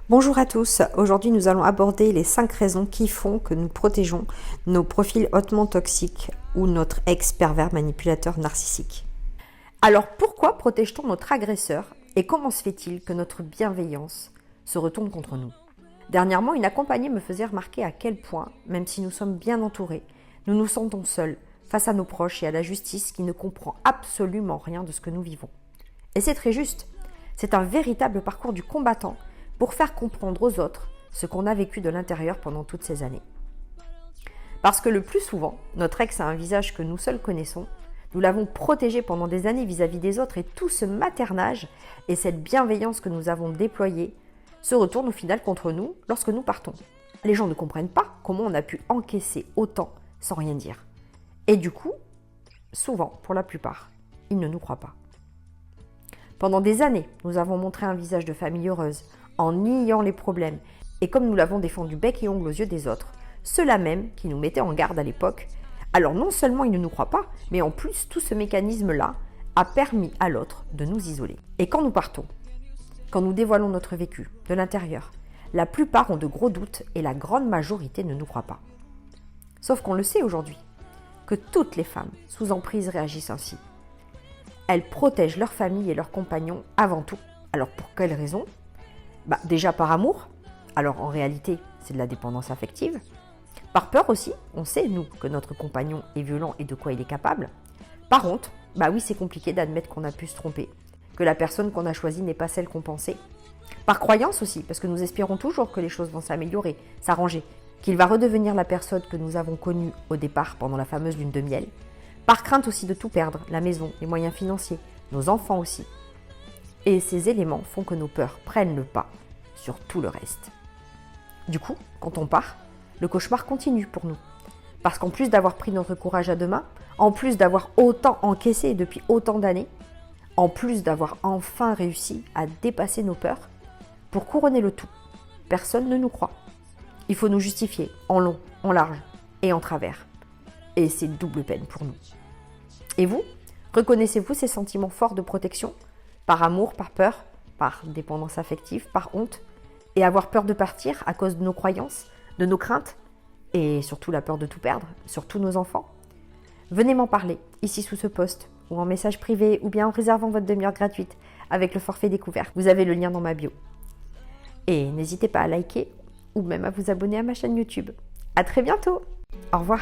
Bonjour à tous, aujourd'hui nous allons aborder les 5 raisons qui font que nous protégeons nos profils hautement toxiques ou notre ex-pervers manipulateur narcissique. Alors pourquoi protège-t-on notre agresseur et comment se fait-il que notre bienveillance se retourne contre nous? Dernièrement, une accompagnée me faisait remarquer à quel point, même si nous sommes bien entourés, nous nous sentons seuls face à nos proches et à la justice qui ne comprend absolument rien de ce que nous vivons. Et c'est très juste, c'est un véritable parcours du combattant pour faire comprendre aux autres ce qu'on a vécu de l'intérieur pendant toutes ces années. Parce que le plus souvent, notre ex a un visage que nous seuls connaissons, nous l'avons protégé pendant des années vis-à-vis des autres et tout ce maternage et cette bienveillance que nous avons déployée se retourne au final contre nous lorsque nous partons. Les gens ne comprennent pas comment on a pu encaisser autant sans rien dire. Et du coup, souvent, pour la plupart, ils ne nous croient pas. Pendant des années, nous avons montré un visage de famille heureuse, en niant les problèmes, et comme nous l'avons défendu bec et ongle aux yeux des autres, ceux-là même qui nous mettaient en garde à l'époque, alors non seulement ils ne nous croient pas, mais en plus tout ce mécanisme-là a permis à l'autre de nous isoler. Et quand nous partons, quand nous dévoilons notre vécu de l'intérieur, la plupart ont de gros doutes et la grande majorité ne nous croit pas. Sauf qu'on le sait aujourd'hui, que toutes les femmes sous emprise réagissent ainsi. Elles protègent leur famille et leurs compagnons avant tout. Alors pour quelles raisons ? Déjà par amour, alors en réalité c'est de la dépendance affective. Par peur aussi, on sait nous que notre compagnon est violent et de quoi il est capable. Par honte, oui c'est compliqué d'admettre qu'on a pu se tromper, que la personne qu'on a choisie n'est pas celle qu'on pensait. Par croyance aussi, parce que nous espérons toujours que les choses vont s'améliorer, s'arranger, qu'il va redevenir la personne que nous avons connue au départ pendant la fameuse lune de miel. Par crainte aussi de tout perdre, la maison, les moyens financiers, nos enfants aussi. Et ces éléments font que nos peurs prennent le pas sur tout le reste. Du coup, quand on part, le cauchemar continue pour nous. Parce qu'en plus d'avoir pris notre courage à deux mains, en plus d'avoir autant encaissé depuis autant d'années, en plus d'avoir enfin réussi à dépasser nos peurs, pour couronner le tout, personne ne nous croit. Il faut nous justifier en long, en large et en travers. Et c'est double peine pour nous. Et vous, reconnaissez-vous ces sentiments forts de protection ? Par amour, par peur, par dépendance affective, par honte, et avoir peur de partir à cause de nos croyances, de nos craintes, et surtout la peur de tout perdre, surtout nos enfants. Venez m'en parler, ici sous ce post, ou en message privé, ou bien en réservant votre demi-heure gratuite avec le forfait découvert. Vous avez le lien dans ma bio. Et n'hésitez pas à liker, ou même à vous abonner à ma chaîne YouTube. À très bientôt. Au revoir.